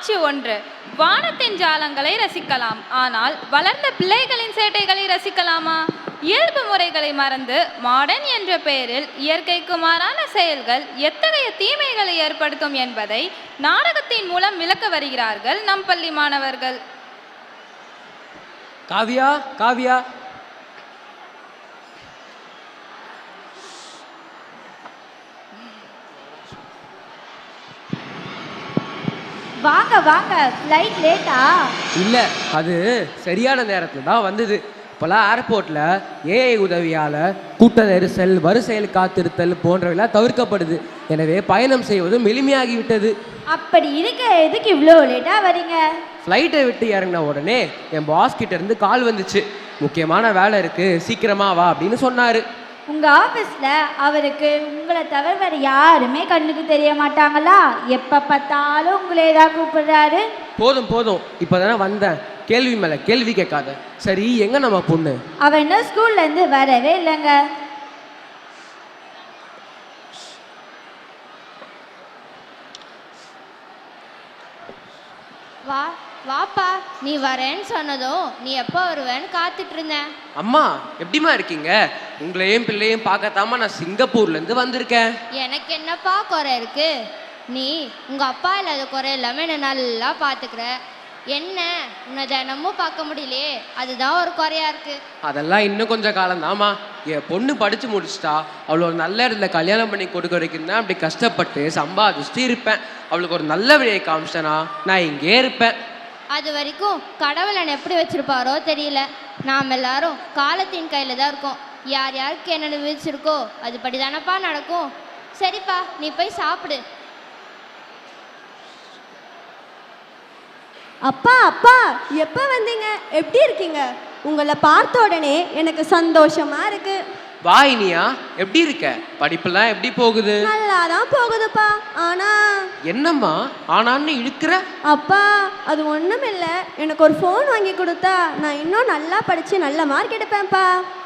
ஆராய்ச்சி ஒன்று. வானத்தின் ஜாலங்களை ரசிக்கலாம், ஆனால் வளர்ந்த பிள்ளைகளின் சேட்டைகளை ரசிக்கலாமா? இயல்பு முறைகளை மறந்து மாடர்ன் என்ற பெயரில் இயற்கைக்கு மாறான செயல்கள் எத்தகைய தீமைகளை ஏற்படுத்தும் என்பதை நாடகத்தின் மூலம் விளக்க வருகிறார்கள் நம் பள்ளி மாணவர்கள். காவியா, காவியா, வாங்க வாங்க, ஃப்ளைட் லேட்டா? இல்லை, அது சரியான நேரத்தில் தான் வந்தது. இப்போலாம் ஏர்போர்ட்டில் ஏஐ உதவியால் கூட்ட நெரிசல், வரிசையில் காத்திருத்தல் போன்றவைலாம் தவிர்க்கப்படுது. எனவே பயணம் செய்வதும் எளிமையாகிவிட்டது. அப்படி இருக்க எதுக்கு இவ்வளோ லேட்டாக வரீங்க? ஃப்ளைட்டை விட்டு இறங்கின உடனே என் பாஸ் கிட்ட இருந்து கால் வந்துச்சு. முக்கியமான வேலை இருக்குது, சீக்கிரமா வா அப்படின்னு சொன்னார். உங்கள் ஆஃபீஸில் அவருக்கு உங்களை தவிர வேறு யாருமே கண்ணுக்கு தெரிய மாட்டாங்களா? எப்போ பார்த்தாலும் உங்களே தான் கூப்பிடுறாரு. போதும் போதும், இப்போ தானே வந்தேன், கேள்வி மேலே கேள்வி கேட்காத. சரி, எங்கே நம்ம பொண்ணு? அவன் இன்னும் ஸ்கூல்லேருந்து வரவே இல்லைங்க. வா வாப்பா, நீ வரேன்னு சொன்னதும் நீ எப்போ வருவேன்னு காத்துட்டு இருந்தேன். அம்மா, எப்படிமா இருக்கீங்க? உங்களையும் பிள்ளையும் பார்க்கத்தாமா நான் சிங்கப்பூர்லேருந்து வந்திருக்கேன். எனக்கு என்னப்பா குறை இருக்கு? நீ உங்க அப்பா இல்லாத குறை எல்லாமே என்னை நல்லா பார்த்துக்கிற. என்ன, உன்னை தினமும் பார்க்க முடியலையே, அதுதான் ஒரு குறையா இருக்கு. அதெல்லாம் இன்னும் கொஞ்சம் காலம்தாம்மா. என் பொண்ணு படித்து முடிச்சிட்டா அவளை ஒரு நல்ல இடத்துல கல்யாணம் பண்ணி கொடுக்க வரைக்கும் தான் அப்படி கஷ்டப்பட்டு சம்பாதிச்சுட்டு இருப்பேன். அவளுக்கு ஒரு நல்ல வழியை காமிச்சிட்டேனா நான் இங்கே இருப்பேன். அது வரைக்கும் கடவுள் என்னை எப்படி வச்சிருப்பாரோ தெரியல. நாம் எல்லாரும் காலத்தின் கையில் தான் இருக்கோம். யார் யாருக்கு என்ன விதிச்சிருக்கோ அதுபடி தானப்பா நடக்கும். சரிப்பா, நீ போய் சாப்பிடு. அப்பா அப்பா, எப்போ வந்தீங்க? எப்படி இருக்கீங்க? உங்களை பார்த்த உடனே எனக்கு சந்தோஷமா இருக்கு. வா இனியா, எப்படி இருக்க? படிப்பெல்லாம் எப்படி போகுது? நல்லா தான் போகுதுப்பா. ஆனா என்னம்மா ஆனான்னு இழுக்கிற? அப்பா, அது ஒன்றும் இல்லை. எனக்கு ஒரு ஃபோன் வாங்கி கொடுத்தா நான் இன்னும் நல்லா படித்து நல்ல மார்க் எடுப்பேன்ப்பா.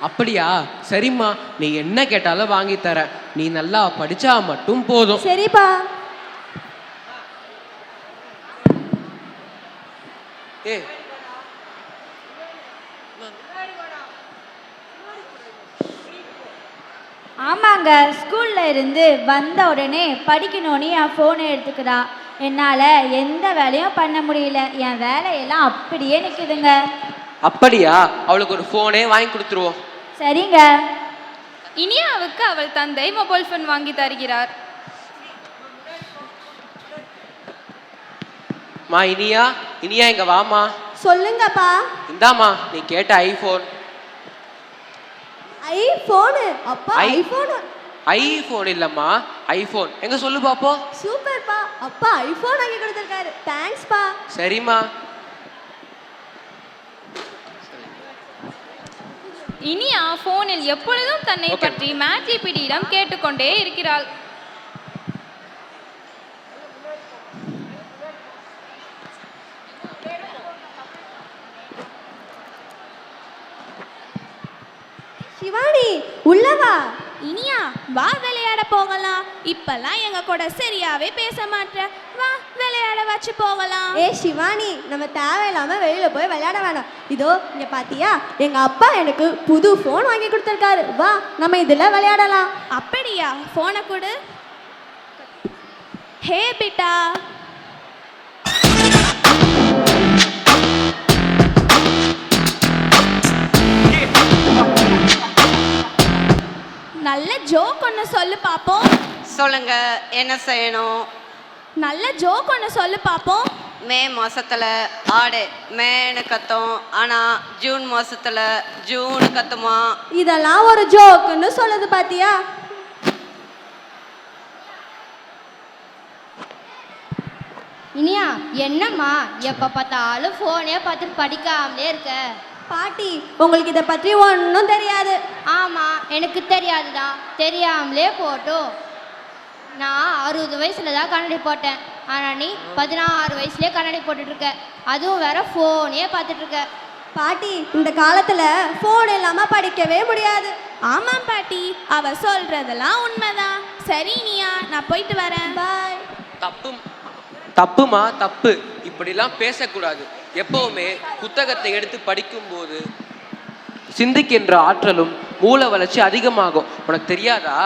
அப்படியா? சரிம்மா, நீ என்ன கேட்டாலும் வாங்கி தரேன். நீ நல்லா படிச்சா மட்டும் போதும். சரிப்பா. ஏ, ஆமாங்க, ஸ்கூலில் இருந்து வந்த உடனே படிக்கணும்னு என் ஃபோனை எடுத்துக்கிறா. என்னால் எந்த வேலையும் பண்ண முடியல. என் வேலையெல்லாம் அப்படியே நிற்குதுங்க. அப்படியா? அவளுக்கு ஒரு ஃபோனே வாங்கி கொடுத்துருவோம். சரிங்க. இனியாவுக்கு அவள் தந்தை மொபைல் ஃபோன் வாங்கி தருகிறார். மா இனியா, இனியா இங்க வாமா. சொல்லுங்கப்பா. இந்தாமா நீ கேட்ட ஐஃபோன். ஐஃபோனு? அப்பா, ஐஃபோனு? ஐஃபோன் இல்லம்மா, ஐஃபோன். எங்க சொல்லு பாப்போம். சூப்பர்ப்பா, அப்பா ஐஃபோன் வாங்கி கொடுத்துருக்காரு. தேங்க்ஸ்ப்பா. சரிம்மா. இனியா போனில் எப்பொழுதும் தன்னை பற்றி மேட்ஜிபிடியிடம் கேட்டுக்கொண்டே இருக்கிறாள். சிவானி, உள்ளவா. இனியா, வா விளையாட போகலாம். இப்பெல்லாம் எங்க கூட சரியாவே பேச மாட்டேற. வா விளையாட வச்சு போகலாம். ஏ சிவானி, நம்ம தேவையில்லாம வெளியில போய் விளையாட வேணாம். இதோ இங்க பாத்தியா, எங்க அப்பா எனக்கு புது ஃபோன் வாங்கி கொடுத்துருக்காரு. வா நம்ம இதுல விளையாடலாம். அப்படியா? போனை கொடு. ஹே பிட்டா. நல்ல ஜோக் ஒன்று சொல்லு பாப்போம். சொல்லுங்க, என்ன செய்யணும்? நல்ல ஜோக் ஒன்று சொல்லு பாப்போம். மே மாசத்துல ஆடு மேனு கத்தும், ஆனா ஜூன் மாசத்துல ஜூன் கத்துமா? இதெல்லாம் ஒரு ஜோக்குன்னு சொல்லுது பாத்தியா? இனியா, என்னம்மா எப்போ பார்த்தாலும் ஃபோனே பார்த்து படிக்காமலே இருக்க? பாட்டி, உங்களுக்கு இதை பற்றி ஒன்றும் தெரியாது. ஆமாம், எனக்கு தெரியாதுதான். தெரியாமலே போட்டும். நான் 60 வயசில் தான் கண்ணாடி போட்டேன். ஆனால் நீ 16 வயசுலேயே கண்ணாடி போட்டுட்ருக்க. அதுவும் வேற ஃபோனே பார்த்துட்ருக்க. பாட்டி, இந்த காலத்தில் ஃபோன் இல்லாமல் படிக்கவே முடியாது. ஆமாம் பாட்டி, அவ சொல்றதெல்லாம் உண்மைதான். சரி இனியா, நான் போயிட்டு வரேன். பாய். தப்புமா, தப்பு. இப்படிலாம் பேசக்கூடாது. எப்பவுமே புத்தகத்தை எடுத்து படிக்கும்போது சிந்திக்கின்ற ஆற்றலும் மூளை வளர்ச்சி அதிகமாகும். உனக்கு தெரியாதா?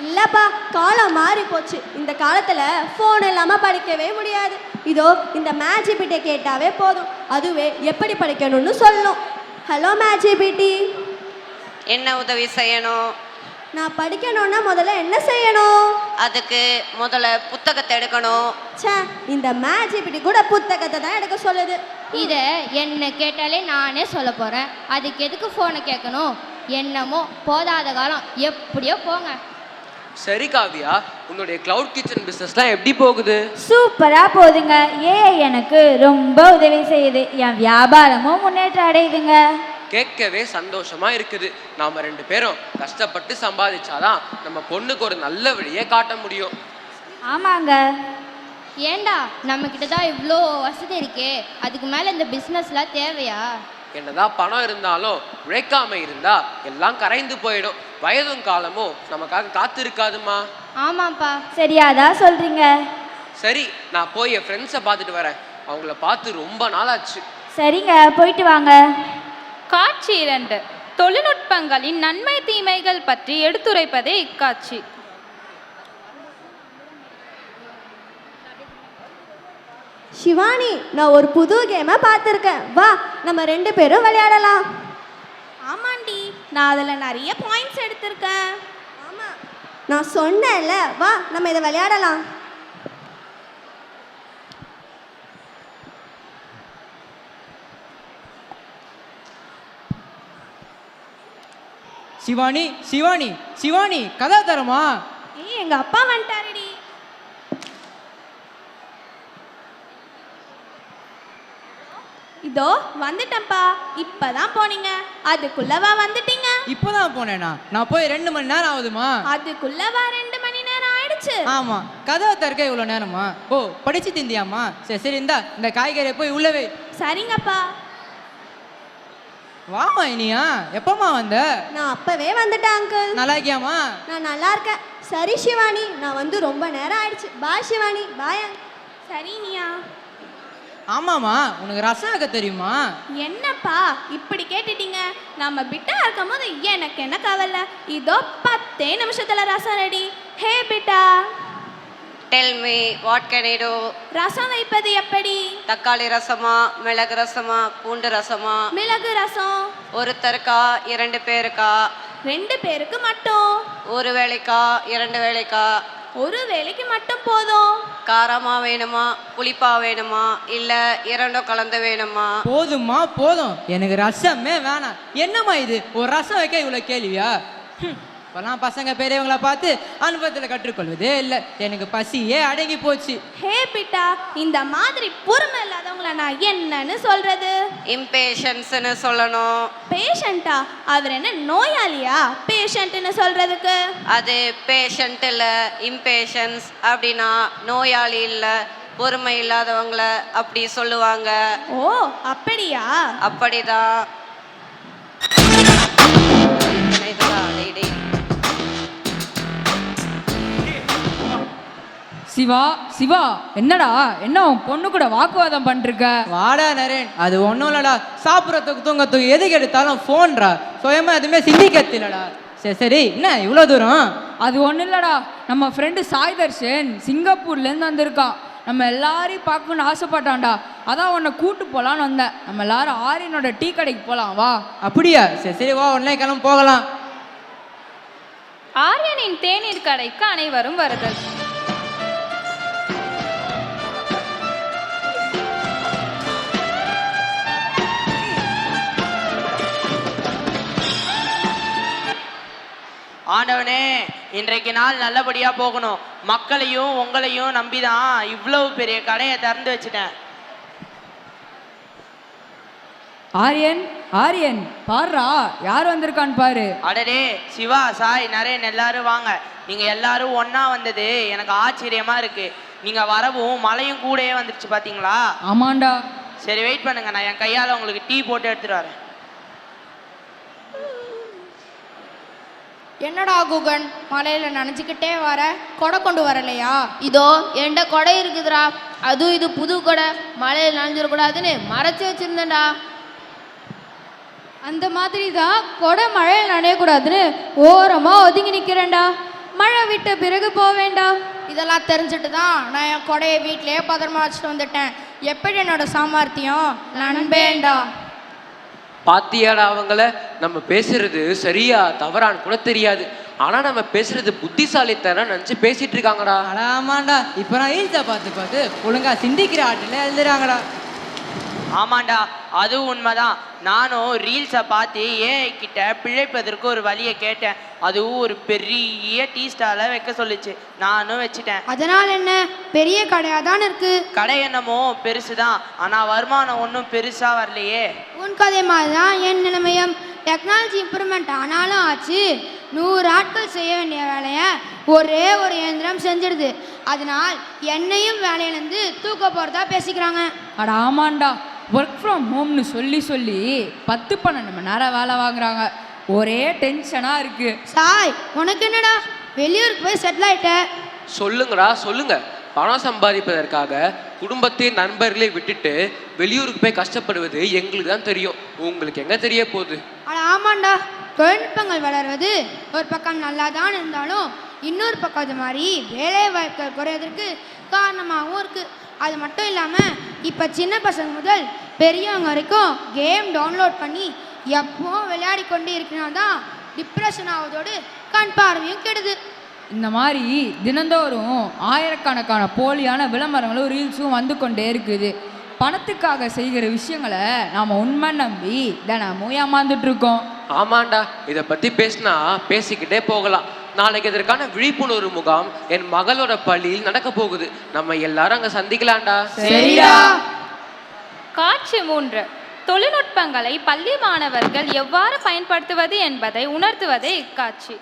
இல்லப்பா, காலம் மாறி போச்சு. இந்த காலத்துல ஃபோன் இல்லாம படிக்கவே முடியாது. இதோ இந்த மேஜிபிட்டை கேட்டாவே போதும், அதுவே எப்படி படிக்கணும்னு சொல்லும். ஹலோ மேஜிபிட்டி, என்ன உதவி செய்யணும்? நான் படிக்கணும்னா முதல்ல என்ன செய்யணும்? அதுக்கு முதல்ல புத்தகத்தை எடுக்கணும். ச்சே, இந்த மேஜிபிட்டி கூட புத்தகத்தை தான் எடுக்க சொல்லுது. இதை என்ன கேட்டாலே நானே சொல்ல போகிறேன். அதுக்கு எதுக்கு ஃபோனை கேட்கணும்? என்னமோ போதாத காலம், எப்படியோ போங்க. சரி காவியா, உன்னுடைய கிளவுட் கிச்சன் பிஸ்னஸ்லாம் எப்படி போகுது? சூப்பரா போகுதுங்க. ஏஐ எனக்கு ரொம்ப உதவி செய்யுது. என் வியாபாரமும் முன்னேற்றம் அடையுதுங்க. கேட்கவே சந்தோஷமா இருக்குது. நாம 2 பேரும் கஷ்டப்பட்டு சம்பாதிச்சாதான் நம்ம பொண்ணுக்கு ஒரு நல்ல வழியை காட்ட முடியும். ஆமாங்க. ஏண்டா நம்மக்கிட்ட தான் இவ்வளோ வசதி இருக்கே, அதுக்கு மேலே இந்த பிஸ்னஸ்லாம் தேவையா? என்னதான் பணம் இருந்தாலும் உழைக்காம இருந்தா எல்லாம் கரைந்து போயிடும். வயதும் காலமும் நமக்காக காத்து இருக்காதுமா. ஆமாப்பா. சரியாதான் சொல்றீங்க. சரி, நான் போய் என் ஃப்ரெண்ட்ஸை பார்த்துட்டு வரேன். அவங்கள பார்த்து ரொம்ப நாள் ஆச்சு. சரிங்க, போயிட்டு வாங்க. காட்சி 2. தொழில்நுட்பங்களின் நன்மை தீமைகள் பற்றி எடுத்துரைப்பதே இக்காட்சி. சிவானி, நான் ஒரு புது கேமை பார்த்துருக்கேன். வா, நம்ம 2 பேரும் விளையாடலாம். ஆமாண்டி, நான் அதில் நிறைய பாயிண்ட்ஸ் எடுத்திருக்கேன். ஆமா, நான் சொன்னேன்ல, வா நம்ம இதை விளையாடலாம். சிவானி சிவானி சிவானி, கதா தரமா? ஏய், எங்க அப்பா வந்துட்டாருடி. இதோ வந்துட்டேன்ப்பா. இப்பதான் போனீங்க, அதுக்குள்ளவா வந்துட்டீங்க? இப்போதான் போனேனா? நான் போய் 2 மணி நேரம் ஆகுதுமா. அதுக்குள்ளவா 2 மணி நேரம் ஆயிடுச்சு? ஆமா, கதவை திறக்க இவ்வளோ நேரமா? ஓ, படிச்சு திந்தியாமா? சரி சரி, இந்த காய்கறியை போய் உள்ளவே. சரிங்கப்பா. வாமா இனியா, எப்பமா வந்த? நான் அப்பவே வந்துட்டேன் அங்கிள். நல்லா இருக்கியாமா? நான் நல்லா இருக்கேன். சரி சிவானி, நான் வந்து ரொம்ப நேரம் ஆயிடுச்சு. பாய் சிவானி. பாய். சரிங்கய்யா. ஆமாமா, உனக்கு ரசம் வைக்க தெரியுமா? என்னப்பா இப்படி கேட்டுட்டீங்க? நம்ம பிட்டா இருக்கும் போது எனக்கு என்ன கவலை? இதோ 10 நிமிஷத்துல ரசம் ரெடி. ஹே பிட்டா, Tell me, what can I do? ரசம் வைப்பது எப்படி? தக்காளி ரசமா, மிளகு ரசமா, பூண்டு ரசமா? மிளகு ரசம். ஒருத்தருக்கா 2 பேருக்கா? 2 பேருக்கு மட்டும். ஒரு வேளைக்கா 2 வேளைக்கா? ஒரு வேளைக்கு மட்டும் போதும். காரமா வேணுமா, புளிப்பா வேணுமா, இல்ல 2ம் கலந்து வேணுமா? போதுமா போதும், எனக்கு ரசமே வேணாம். என்னம்மா இது, ஒரு ரசம் வைக்க இவ்வளோ கேள்வியா? இப்போல்லாம் பசங்க பெரியவங்கள பார்த்து அனுபவத்தில் கற்றுக்கொள்வதே இல்லை. எனக்கு பசியே அடங்கி போச்சு. ஹே பிட்டா, இந்த மாதிரி பொறுமை இல்லாதவங்கள நான் என்னன்னு சொல்றது? இம்பேஷன்ஸ்னு சொல்லணும். பேஷண்டா? அவர் என்ன நோயாளியா பேஷண்ட்னு சொல்றதுக்கு? அது பேஷண்ட் இல்ல, இம்பேஷன்ஸ். அப்படின்னா நோயாளி இல்ல, பொறுமை இல்லாதவங்கள அப்படி சொல்லுவாங்க. ஓ, அப்படியா? அப்படிதான். சிவா சிவா, என்னடா என்ன உன் பொண்ணு கூட வாக்குவாதம் பண்ணிருக்க? வாடா நரேன், அது ஒன்றும் இல்லடா. சாப்பிட்றதுக்கு தூங்கத்துக்கு எதுக்கு எடுத்தாலும் ஃபோன்ரா. சுயமா எதுவுமே சிந்திக்கத்தில்லடா. சரி சரி, என்ன இவ்வளோ தூரம்? அது ஒன்றும் இல்லடா, நம்ம ஃப்ரெண்டு சாய் தர்ஷன் சிங்கப்பூர்லேருந்து வந்திருக்கான். நம்ம எல்லாரையும் பார்க்கணுன்னு ஆசைப்பட்டான்டா. அதான் உன்னை கூட்டு போகலான்னு வந்தேன். நம்ம எல்லாரும் ஆரியனோட டீ கடைக்கு போகலாம், வா. அப்படியா? சரி சரி, வா, உடனே கிளம்பி போகலாம். ஆரியனின் தேநீர் கடைக்கு அனைவரும் வருதல். ஆண்டவனே, இன்றைக்கு நாள் நல்லபடியாக போகணும். மக்களையும் உங்களையும் நம்பி தான் இவ்வளவு பெரிய கடையை திறந்து வச்சுட்டேன். ஆரியன் ஆரியன், பாருடா யார் வந்திருக்கான்னு பாரு. அடடே, சிவா, சாய், நரேன், எல்லாரும் வாங்க. நீங்கள் எல்லாரும் ஒன்றா வந்தது எனக்கு ஆச்சரியமாக இருக்குது. நீங்கள் வரவும் மழையும் கூடயே வந்துருச்சு, பார்த்தீங்களா? ஆமாண்டா. சரி, வெயிட் பண்ணுங்க, நான் என் கையால் உங்களுக்கு டீ போட்டு எடுத்துகிட்டு வரேன். என்னடா குகன், மலையில நனைஞ்சுக்கிட்டே வர, கொடை கொண்டு வரலையா? இதோ என்கிட்ட கொடை இருக்குதுடா. அதுவும் இது புது கொடை, மழையில் நனைஞ்சிடக்கூடாதுன்னு மறைச்சி வச்சிருந்தேன்டா. அந்த மாதிரி தான் கொடை மழையில் நனையக்கூடாதுன்னு ஓரமாக ஒதுங்கி நிற்கிறேன்டா. மழை விட்ட பிறகு போவேண்டா. இதெல்லாம் தெரிஞ்சுட்டு தான் நான் என் கொடையை வீட்டிலேயே பத்திரமா வச்சுட்டு வந்துட்டேன். எப்படி என்னோட சாமர்த்தியம் நண்பேண்டா. பாத்தியாடா அவங்கள, நம்ம பேசுறது சரியா தவறான்னு கூட தெரியாது, ஆனா நம்ம பேசுறது புத்திசாலித்தனம் நினைச்சு பேசிட்டு இருக்காங்கடா. அட ஆமாண்டா, இப்போ நான் ரீல்ஸை பார்த்து ஒழுங்கா சிந்திக்கிற ஆட்டில் எழுதுறாங்கடா. ஆமாண்டா, அது உண்மைதான். நானும் ரீல்ஸை பார்த்து ஏஐ கிட்ட பிழைப்பதற்கு ஒரு வழியை கேட்டேன். அதுவும் ஒரு பெரிய டீ ஸ்டாலை வைக்க சொல்லிச்சு. நானும் வச்சுட்டேன். அதனால் என்ன, பெரிய கடையாக தான் இருக்கு. கடை என்னமோ பெருசுதான், ஆனா வருமானம் ஒன்றும் பெருசா வரலையே. உன் கதை மாதிரி தான் என் நிலைமையும். டெக்னாலஜி இம்ப்ரூவ்மெண்ட் ஆனாலும் ஆச்சு, 100 ஆட்கள் செய்ய வேண்டிய வேலையை ஒரே ஒரு இயந்திரம் செஞ்சிடுது. அதனால் என்னையும் வேலையிலேருந்து தூக்க போகிறதா பேசிக்கிறாங்க. அட ஆமாண்டா, ஒர்க் ஃப்ரம் ஹோம்னு சொல்லி 10-12 மணி நேரம் வேலை வாங்குறாங்க. ஒரே டென்ஷனாக இருக்குது. சாய், உனக்கு என்னடா, வெளியூருக்கு போய் செட்டில் ஆயிட்ட? சொல்லுங்கடா சொல்லுங்க. பணம் சம்பாதிப்பதற்காக குடும்பத்தையும் நண்பர்களையும் விட்டுட்டு வெளியூருக்கு போய் கஷ்டப்படுவது எங்களுக்கு தான் தெரியும், உங்களுக்கு எங்க தெரிய போகுது? அட ஆமாண்டா, தொழில்நுட்பங்கள் வளர்வது ஒரு பக்கம் நல்லா தான் இருந்தாலும் இன்னொரு பக்கம் அது மாதிரி வேலை வாய்ப்புகள் குறைவதற்கு காரணமாகவும் இருக்குது. அது மட்டும் இல்லாமல் இப்போ சின்ன பசங்க முதல் பெரியவங்க வரைக்கும் கேம் டவுன்லோட் பண்ணி எப்போ விளையாடி கொண்டு இருக்கிறனா தான் டிப்ரெஷன் ஆவதோடு கண் பார்வையும் கெடுது. இந்த மாதிரி தினந்தோறும் ஆயிரக்கணக்கான போலியான விளம்பரங்களும் ரீல்ஸும் வந்து கொண்டே இருக்குது. பணத்துக்காக செய்கிற விஷயங்களை நாம் உண்மை நம்பி தினமும் ஏமாந்துட்டு இருக்கோம். ஆமாண்டா, இதை பற்றி பேசினா பேசிக்கிட்டே போகலாம். நாளைக்கு இதற்கான விழிப்புணர்வு முகாம் என் மகளோட பள்ளியில் நடக்க போகுது. நம்ம எல்லாரும் அங்கே சந்திக்கலாம்டா. சரிடா. காட்சி 3. தொழில்நுட்பங்களை பள்ளி மாணவர்கள் எவ்வாறு பயன்படுத்துவது என்பதை உணர்த்துவதே இக்காட்சி.